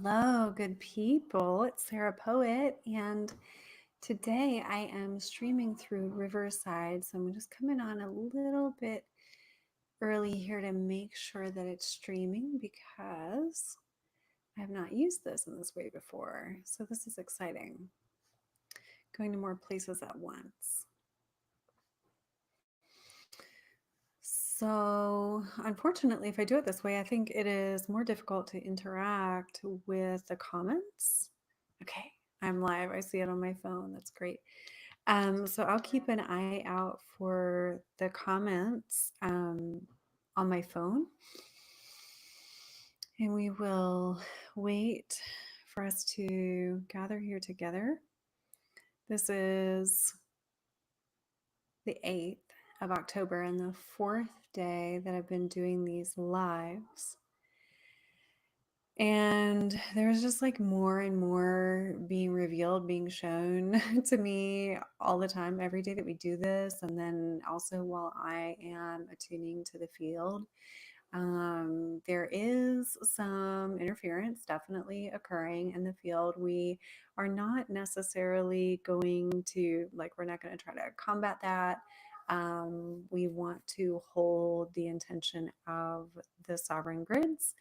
Hello, good people. It's Sarah Poet, and today I am streaming through Riverside. So I'm just coming on a little bit early here to make sure that it's streaming because I have not used this in this way before. So this is exciting. Going to more places at once. So, unfortunately, if I do it this way, I think it is more difficult to interact with the comments. Okay, I'm live. I see it on my phone. That's great. So I'll keep an eye out for the comments on my phone, and we will wait for us to gather here together. This is the 8th of October and the 4th day that I've been doing these lives. And there's just like more and more being revealed, being shown to me all the time, every day that we do this. And then also while I am attuning to the field, there is some interference definitely occurring in the field. We are not necessarily going to, like, we're not going to try to combat that. We want to hold the intention of the sovereign grids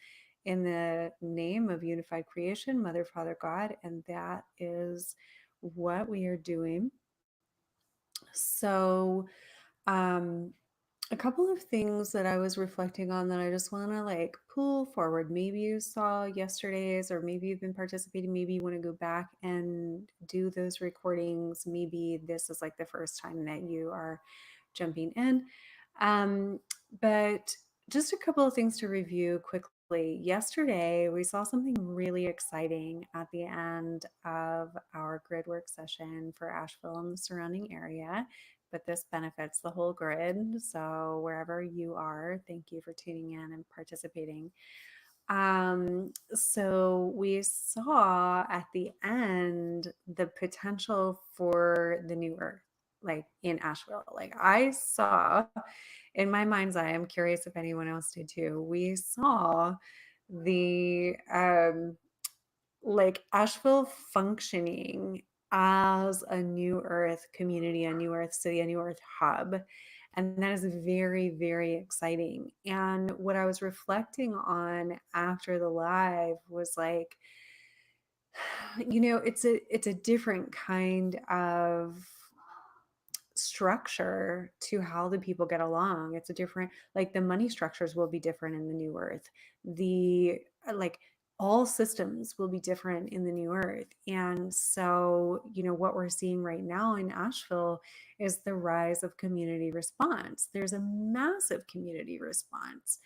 in the name of unified creation, Mother, Father, God, and that is what we are doing. So, um, a couple of things that I was reflecting on that I just want to like pull forward. Maybe you saw yesterday's, or maybe you've been participating. Maybe you want to go back and do those recordings. Maybe this is like the first time that you are jumping in. Um, but just a couple of things to review quickly. Yesterday, we saw something really exciting at the end of our gridwork session for Asheville and the surrounding area, but this benefits the whole grid. So wherever you are, thank you for tuning in and participating. So we saw at the end the potential for the new earth, like in Asheville. Like I saw in my mind's eye, I'm curious if anyone else did too. We saw the like Asheville functioning as a new earth community, a new earth city, a new earth hub. And that is very, very exciting. And what I was reflecting on after the live was like, it's a different kind of structure to how the people get along. It's a different, like the money structures will be different in the new earth. The like all systems will be different in the new earth. And so, what we're seeing right now in Asheville is the rise of community response. There's a massive community response.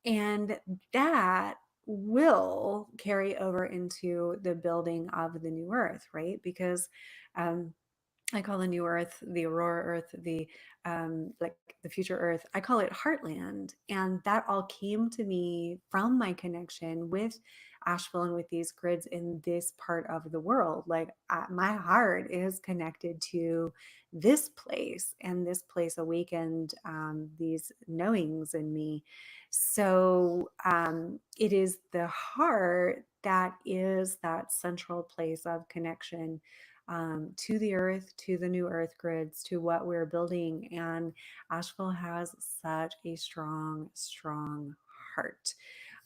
And that will carry over into the building of the new earth, right? Because I call the new earth, the aurora earth, the like the future earth, I call it heartland. And that all came to me from my connection with Asheville and with these grids in this part of the world. Like my heart is connected to this place, and this place awakened these knowings in me. So it is the heart that is that central place of connection to the earth, to the new earth grids, to what we're building. And Asheville has such a strong, strong heart.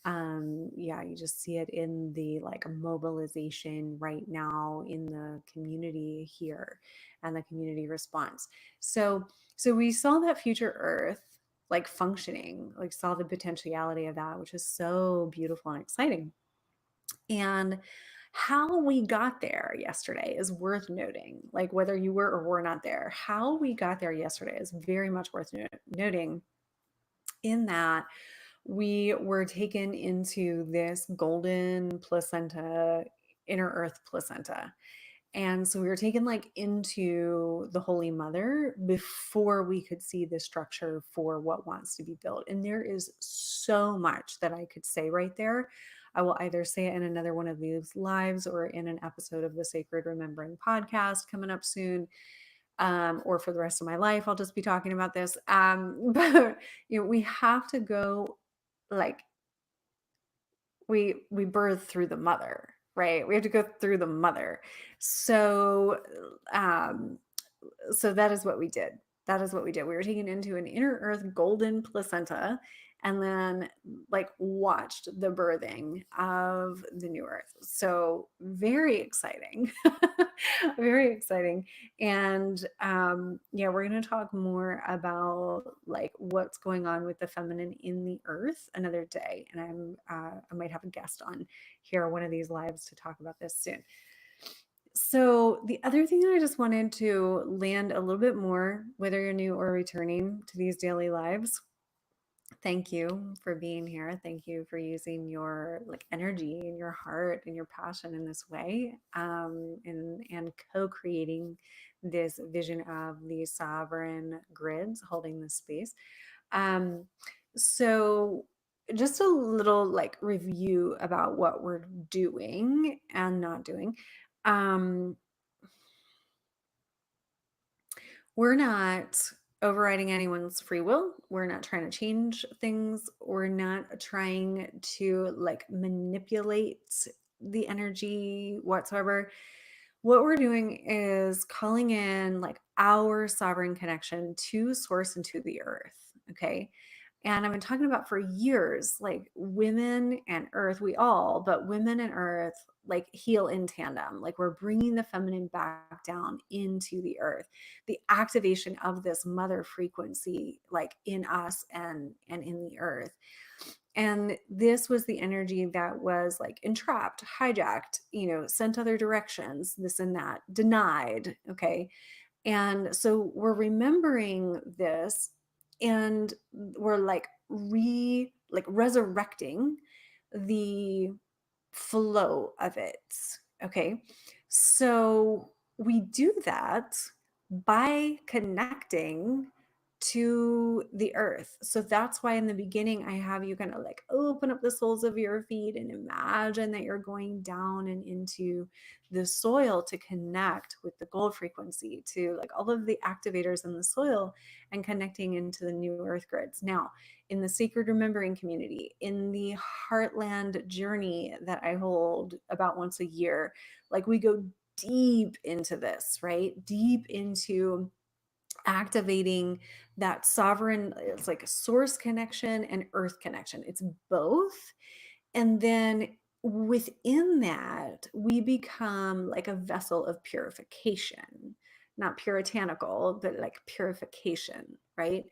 Yeah, you just see it in the like mobilization right now in the community here and the community response. So we saw that future earth like functioning, like saw the potentiality of that, which is so beautiful and exciting. And how we got there yesterday is worth noting. Like whether you were or were not there, how we got there yesterday is very much worth noting, in that we were taken into this golden placenta, inner earth placenta. And so we were taken like into the Holy Mother before we could see the structure for what wants to be built. And there is so much that I could say right there. I will either say it in another one of these lives or in an episode of the Sacred Remembering podcast coming up soon. Or for the rest of my life, I'll just be talking about this. But we have to go like we birth through the mother, right? We have to go through the mother. So, um, so that is what we did. That is what we did. We were taken into an inner earth golden placenta and then like watched the birthing of the new earth. So very exciting. Very exciting. And yeah, we're going to talk more about like what's going on with the feminine in the earth another day. And I might have a guest on here one of these lives to talk about this soon. So, the other thing that I just wanted to land a little bit more, whether you're new or returning to these daily lives, thank you for being here. Thank you for using your like energy and your heart and your passion in this way, and co-creating this vision of these sovereign grids holding this space. Um, so just a little like review about what we're doing and not doing. Um, we're not overriding anyone's free will. We're not trying to change things. We're not trying to like manipulate the energy whatsoever. What we're doing is calling in like our sovereign connection to source and to the earth. Okay. And I've been talking about for years, like women and earth, we all, but women and earth like heal in tandem. Like we're bringing the feminine back down into the earth, the activation of this mother frequency, like in us and in the earth. And this was the energy that was like entrapped, hijacked, sent other directions, this and that, denied. Okay. And so we're remembering this and we're like resurrecting the flow of it. Okay. So we do that by connecting to the earth. So that's why in the beginning I have you kind of like open up the soles of your feet and imagine that you're going down and into the soil to connect with the gold frequency, to like all of the activators in the soil and connecting into the new earth grids. Now, in the sacred remembering community, in the heartland journey that I hold about once a year, like we go deep into this, right? Deep into activating that sovereign, it's like a source connection and earth connection. It's both. And then within that, we become like a vessel of purification, not puritanical, but like purification, right?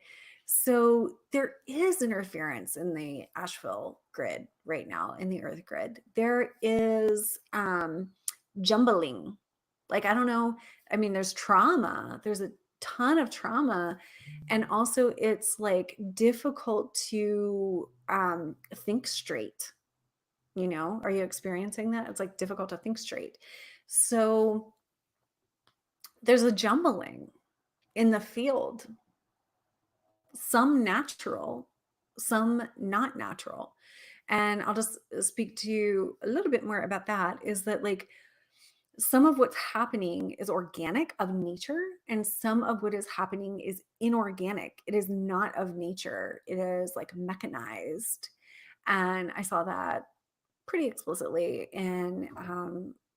So there is interference in the Asheville grid right now, in the earth grid. There is jumbling. Like, I don't know. I mean, there's trauma. There's a ton of trauma. And also, it's like difficult to think straight. Are you experiencing that? It's like difficult to think straight. So there's a jumbling in the field, some natural, some not natural. And I'll just speak to you a little bit more about that, is that like some of what's happening is organic of nature, and some of what is happening is inorganic. It is not of nature. It is like mechanized. And I saw that pretty explicitly in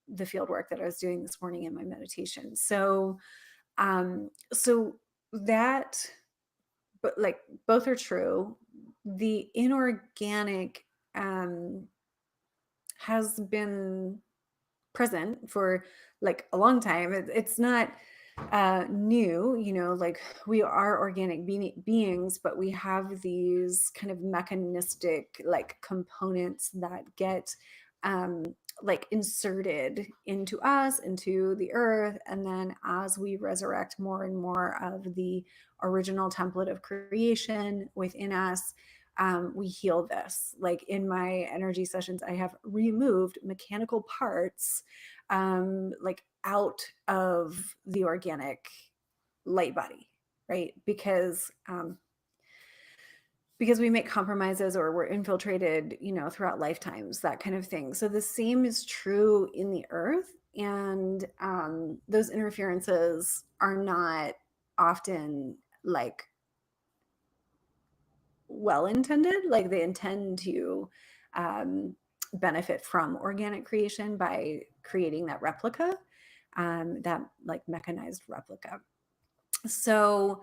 the field work that I was doing this morning in my meditation. So that, but like both are true. The inorganic has been present for like a long time. It's not new, like we are organic beings, but we have these kind of mechanistic like components that get um, like inserted into us, into the earth. And then as we resurrect more and more of the original template of creation within us, we heal this. Like in my energy sessions, I have removed mechanical parts like out of the organic light body, right? Because we make compromises or we're infiltrated, throughout lifetimes, that kind of thing. So the same is true in the earth, and those interferences are not often like well intended. Like they intend to benefit from organic creation by creating that replica, that like mechanized replica. So,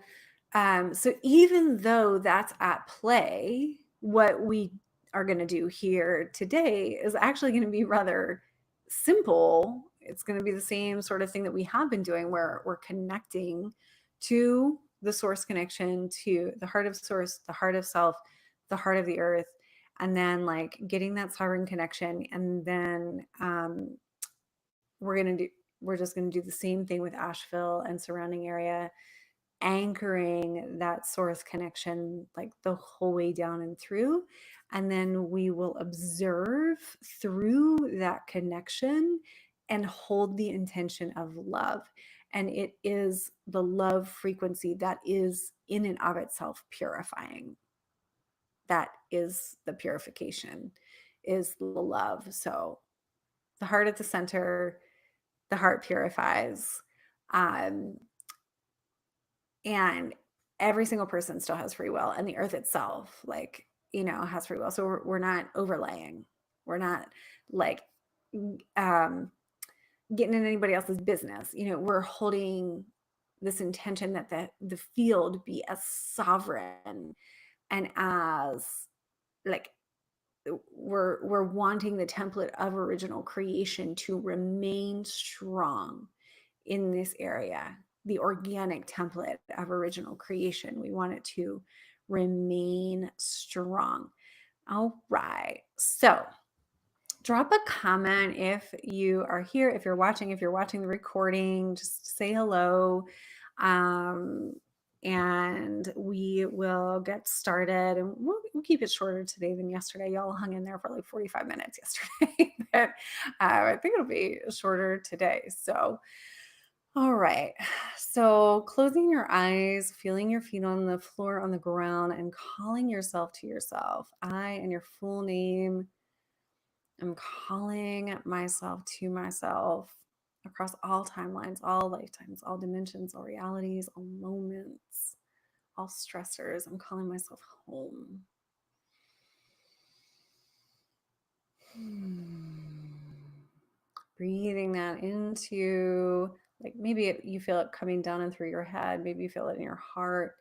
so even though that's at play, what we are going to do here today is actually going to be rather simple. It's going to be the same sort of thing that we have been doing, where we're connecting to the source connection, to the heart of source, the heart of self, the heart of the earth, and then like getting that sovereign connection. And then we're going to do, we're just going to do the same thing with Asheville and surrounding area, anchoring that source connection like the whole way down and through. And then we will observe through that connection and hold the intention of love. And it is the love frequency that is in and of itself purifying. That is the purification, is the love. So the heart at the center, the heart purifies. And every single person still has free will, and the earth itself, like, has free will. So we're not overlaying. We're not like getting in anybody else's business. We're holding this intention that the field be as sovereign and as like we're wanting the template of original creation to remain strong in this area. The organic template of original creation, we want it to remain strong. All right, so drop a comment if you are here, if you're watching the recording, just say hello. And we will get started, and we'll keep it shorter today than yesterday. Y'all hung in there for like 45 minutes yesterday, but I think it'll be shorter today. So, all right. So closing your eyes, feeling your feet on the floor, on the ground, and calling yourself to yourself. I and your full name. I'm calling myself to myself across all timelines, all lifetimes, all dimensions, all realities, all moments, all stressors. I'm calling myself home. Breathing that into, like, maybe you feel it coming down and through your head. Maybe you feel it in your heart.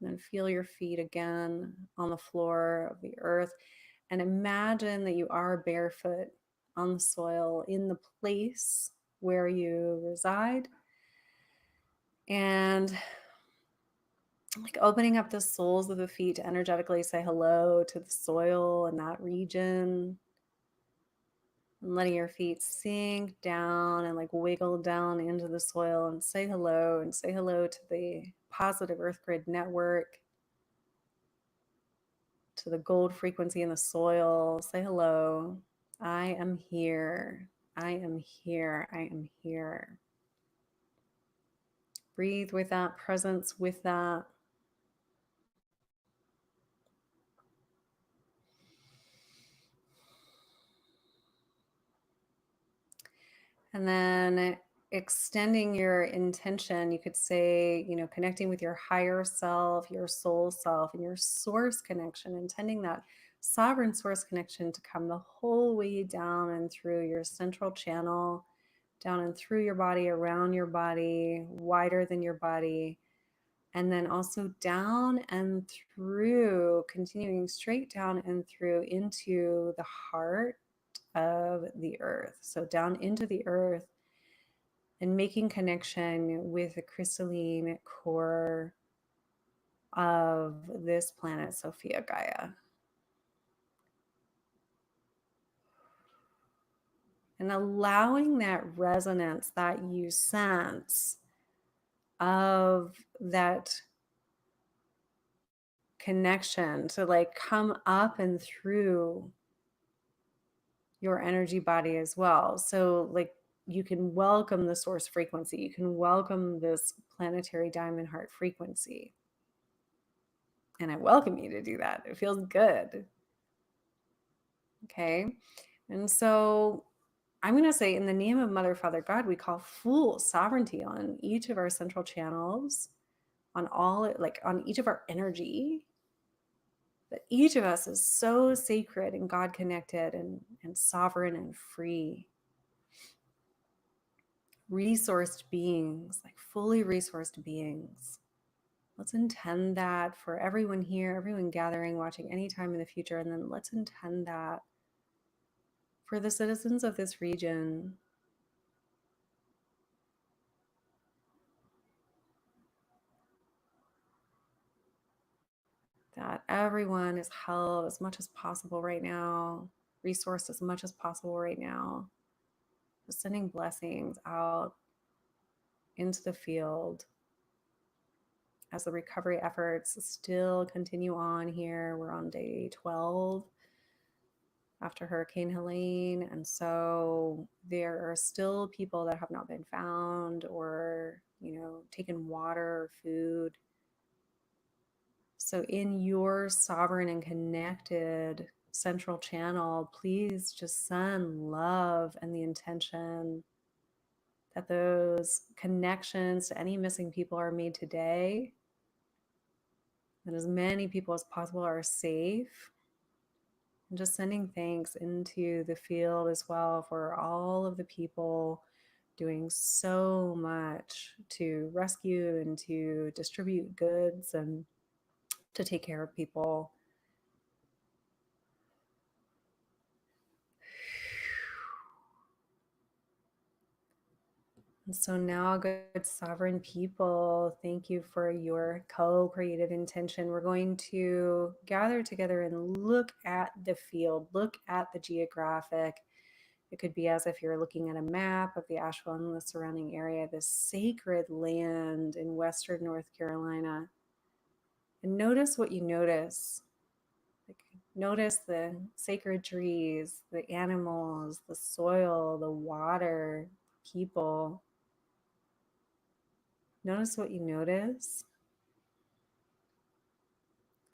And then feel your feet again on the floor of the earth. And imagine that you are barefoot on the soil in the place where you reside. And like opening up the soles of the feet to energetically say hello to the soil in that region. And letting your feet sink down and like wiggle down into the soil and say hello, and say hello to the positive Earth Grid network, to the gold frequency in the soil. Say hello. I am here. I am here. I am here. Breathe with that presence, with that. And then extending your intention, you could say, connecting with your higher self, your soul self, and your source connection, intending that sovereign source connection to come the whole way down and through your central channel, down and through your body, around your body, wider than your body, and then also down and through, continuing straight down and through into the heart of the earth. So down into the earth and making connection with the crystalline core of this planet, Sophia Gaia. And allowing that resonance that you sense of that connection to like come up and through your energy body as well. So like you can welcome the source frequency. You can welcome this planetary diamond heart frequency. And I welcome you to do that. It feels good. Okay. And so I'm going to say, in the name of Mother, Father, God, we call full sovereignty on each of our central channels, on all, like on each of our energy, But each of us is so sacred and God connected and sovereign and free. Resourced beings, like fully resourced beings. Let's intend that for everyone here, everyone gathering, watching anytime in the future. And then let's intend that for the citizens of this region. That everyone is held as much as possible right now, resourced as much as possible right now. Just sending blessings out into the field as the recovery efforts still continue on here. We're on day 12 after Hurricane Helene. And so there are still people that have not been found or, taken water or food. So in your sovereign and connected central channel, please just send love and the intention that those connections to any missing people are made today, that as many people as possible are safe, and just sending thanks into the field as well for all of the people doing so much to rescue and to distribute goods and to take care of people. And so now, good sovereign people, thank you for your co-creative intention. We're going to gather together and look at the field, look at the geographic. It could be as if you're looking at a map of the Asheville and the surrounding area, this sacred land in Western North Carolina. And notice what you notice. Like, notice the sacred trees, the animals, the soil, the water, people. Notice what you notice.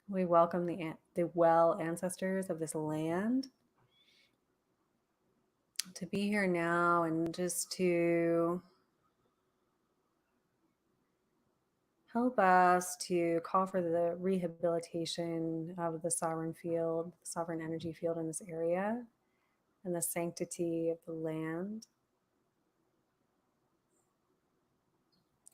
We welcome the well ancestors of this land to be here now and just to help us to call for the rehabilitation of the sovereign field, the sovereign energy field in this area, and the sanctity of the land.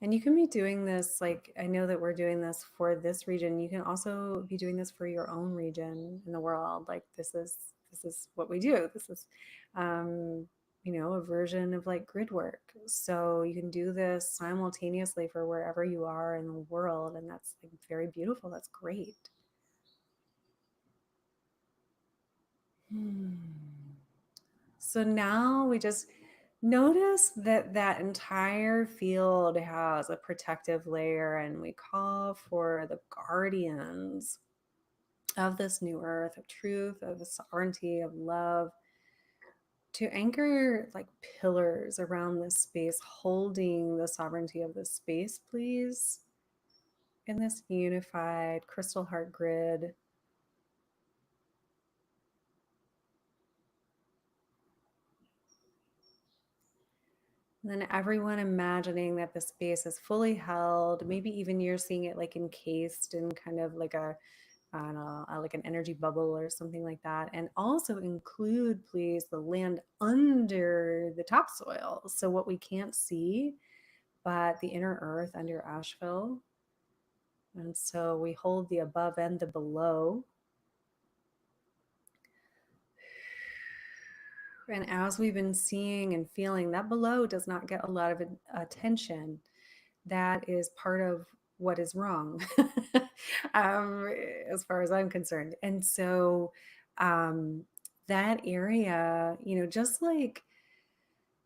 And you can be doing this, like, I know that we're doing this for this region. You can also be doing this for your own region in the world. Like, this is what we do. This is, a version of like Gridwork. So you can do this simultaneously for wherever you are in the world. And that's like very beautiful. That's great. So now we just notice that that entire field has a protective layer, and we call for the guardians of this new earth, of truth, of the sovereignty, of love, to anchor like pillars around this space, holding the sovereignty of this space, please, in this unified crystal heart grid. And then everyone imagining that the space is fully held. Maybe even you're seeing it like encased in kind of like I don't know, like an energy bubble or something like that. And also include, please, the land under the topsoil. So what we can't see, but the inner earth under Asheville. And so we hold the above and the below. And as we've been seeing and feeling, that below does not get a lot of attention. That is part of what is wrong, um, as far as I'm concerned. And so that area, just like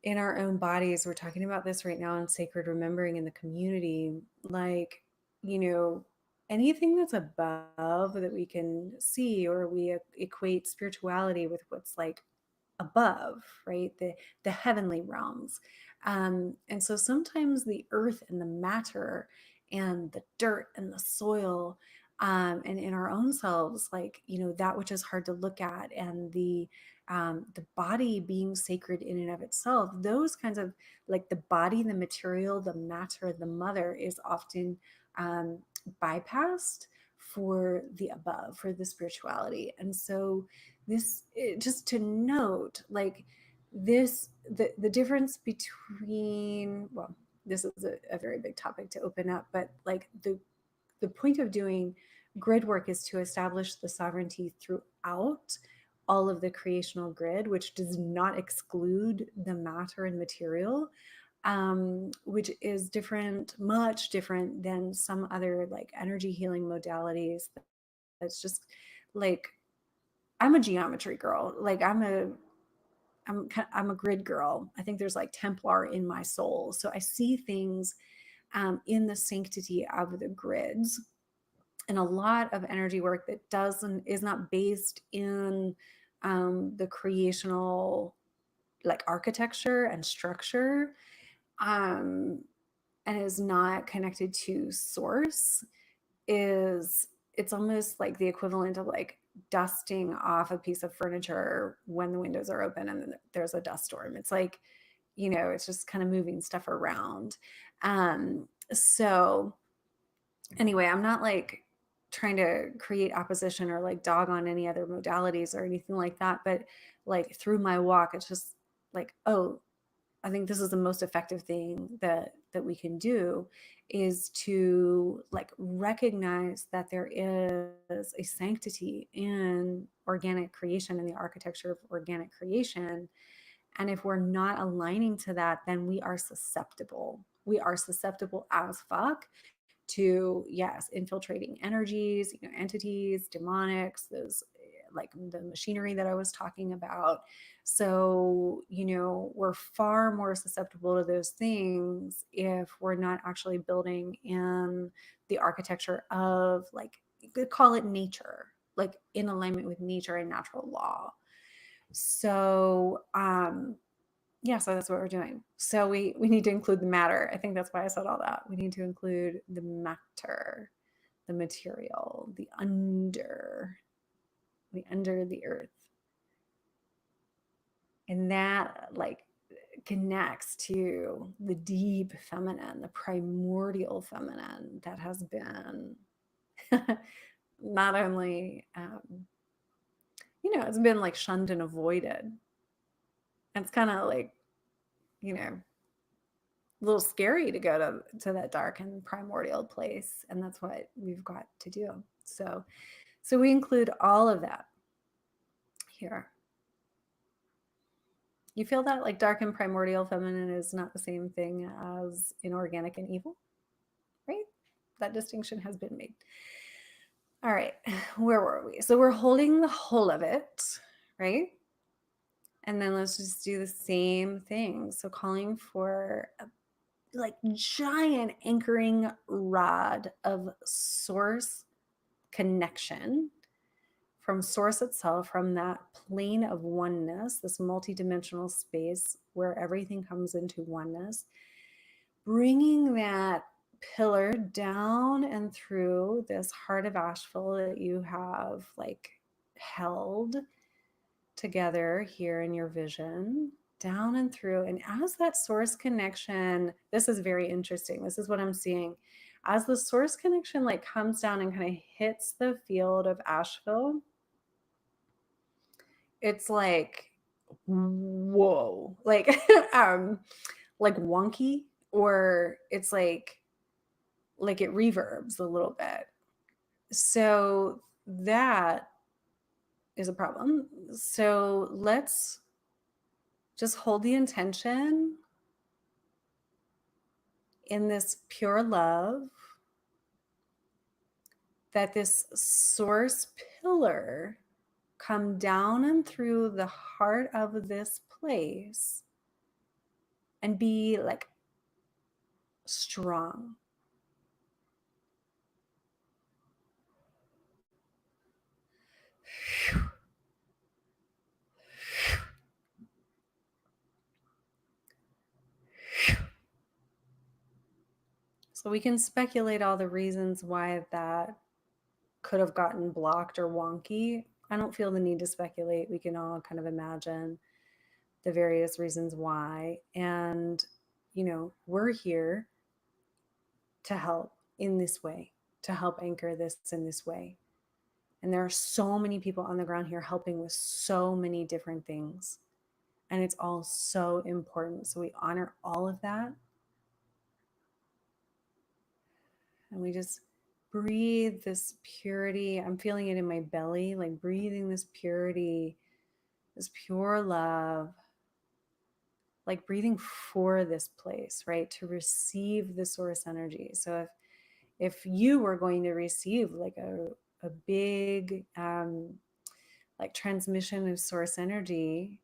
in our own bodies, we're talking about this right now in sacred remembering in the community, like, anything that's above that we can see, or we equate spirituality with what's like above, right? The heavenly realms. And so sometimes the earth and the matter and the dirt and the soil, and in our own selves, like, that which is hard to look at, and the body being sacred in and of itself, those kinds of, like, the body, the material, the matter, the mother is often bypassed for the above, for the spirituality. And so just to note, like this, the difference between, well, this is a very big topic to open up, but like the point of doing grid work is to establish the sovereignty throughout all of the creational grid, which does not exclude the matter and material, which is different, much different than some other like energy healing modalities. That's just like, I'm a geometry girl. Like I'm a grid girl. I think there's like Templar in my soul. So I see things in the sanctity of the grids, and a lot of energy work that is not based in the creational like architecture and structure, um, and is not connected to source, is it's almost like the equivalent of like dusting off a piece of furniture when the windows are open and there's a dust storm. It's like, it's just kind of moving stuff around. So anyway, I'm not like trying to create opposition or like dog on any other modalities or anything like that, but like through my walk, it's just like, oh, I think this is the most effective thing that we can do, is to like recognize that there is a sanctity in organic creation and the architecture of organic creation. And if we're not aligning to that, then we are susceptible. We are susceptible as fuck to, yes, infiltrating energies, entities, demonics, those like the machinery that I was talking about. So, we're far more susceptible to those things if we're not actually building in the architecture of, like, you could call it nature, like in alignment with nature and natural law. So, yeah, so that's what we're doing. So we need to include the matter. I think that's why I said all that. We need to include the matter, the material, the under the earth. And that like connects to the deep feminine, the primordial feminine that has been not only, it's been like shunned and avoided. And it's kind of like, a little scary to go to that dark and primordial place, and that's what we've got to do. So we include all of that here. You feel that like dark and primordial feminine is not the same thing as inorganic and evil, right? That distinction has been made. All right, where were we? So we're holding the whole of it, right? And then let's just do the same thing. So calling for a like giant anchoring rod of source connection from source itself, from that plane of oneness, this multidimensional space where everything comes into oneness, bringing that pillar down and through this heart of Asheville that you have like held together here in your vision, down and through. And as that source connection, this is very interesting. This is what I'm seeing. As the source connection like comes down and kind of hits the field of Asheville, it's like, whoa, like like wonky, or it's like it reverbs a little bit. So that is a problem. So let's just hold the intention in this pure love that this source pillar come down and through the heart of this place and be like strong. So we can speculate all the reasons why that could have gotten blocked or wonky. I don't feel the need to speculate. We can all kind of imagine the various reasons why. And, we're here to help in this way. to help anchor this in this way. And there are so many people on the ground here helping with so many different things. And it's all so important. So we honor all of that. And we just breathe this purity. I'm feeling it in my belly, like breathing this purity, this pure love, like breathing for this place, right? To receive the source energy. So if you were going to receive like a big like transmission of source energy,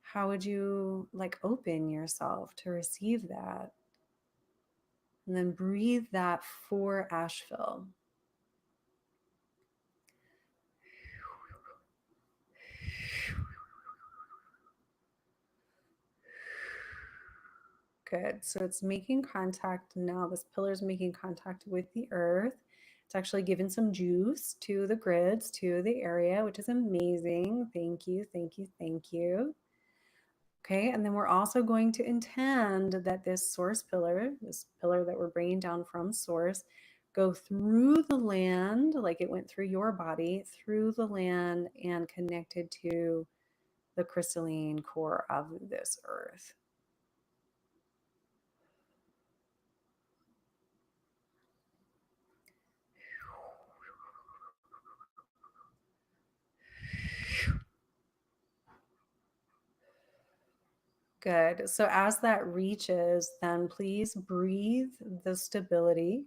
how would you like open yourself to receive that? And then breathe that for Asheville. Good. So it's making contact now. This pillar is making contact with the earth. It's actually giving some juice to the grids, to the area, which is amazing. Thank you, thank you, thank you. Okay, and then we're also going to intend that this source pillar, this pillar that we're bringing down from source, go through the land, like it went through your body, through the land and connected to the crystalline core of this earth. Good. So as that reaches, then please breathe the stability.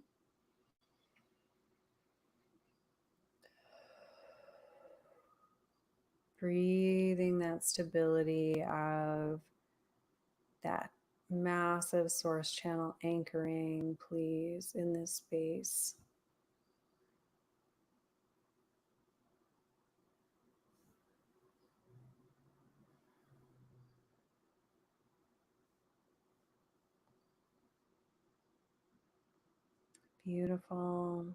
Breathing that stability of that massive source channel anchoring, please, in this space. Beautiful.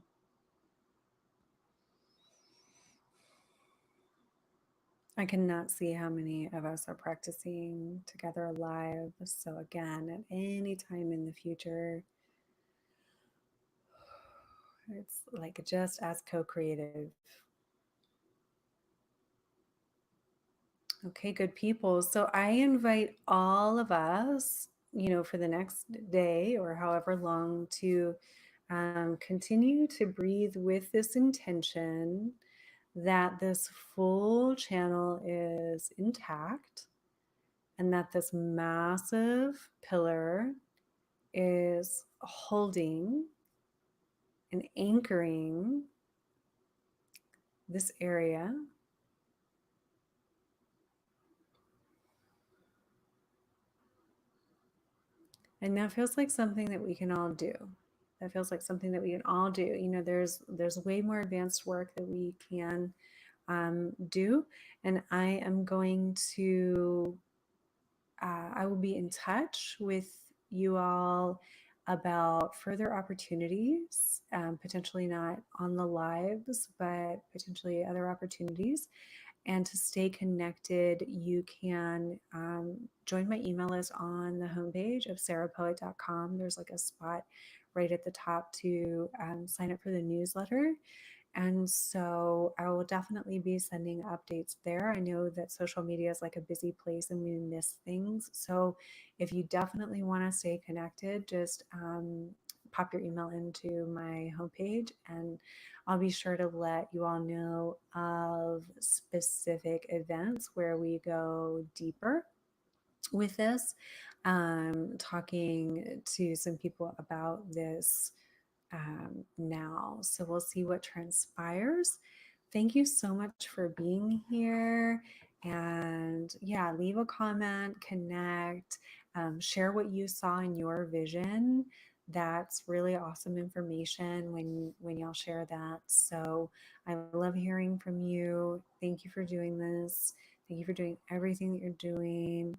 I cannot see how many of us are practicing together live. So, again, at any time in the future, it's like just as co creative. Okay, good people. So, I invite all of us, for the next day or however long to continue to breathe with this intention that this full channel is intact and that this massive pillar is holding and anchoring this area. And that feels like something that we can all do. That feels like something that we can all do. There's way more advanced work that we can do, and I am going to I will be in touch with you all about further opportunities, potentially not on the lives, but potentially other opportunities. And to stay connected, you can join my email list on the homepage of sarahpoet.com. There's like a spot right at the top to sign up for the newsletter. And so I will definitely be sending updates there. I know that social media is like a busy place and we miss things. So if you definitely want to stay connected, just pop your email into my homepage and I'll be sure to let you all know of specific events where we go deeper with this, talking to some people about this now. So we'll see what transpires. Thank you so much for being here. And yeah, leave a comment, connect, share what you saw in your vision. That's really awesome information when y'all share that. So I love hearing from you. Thank you for doing this. Thank you for doing everything that you're doing.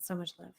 So much love.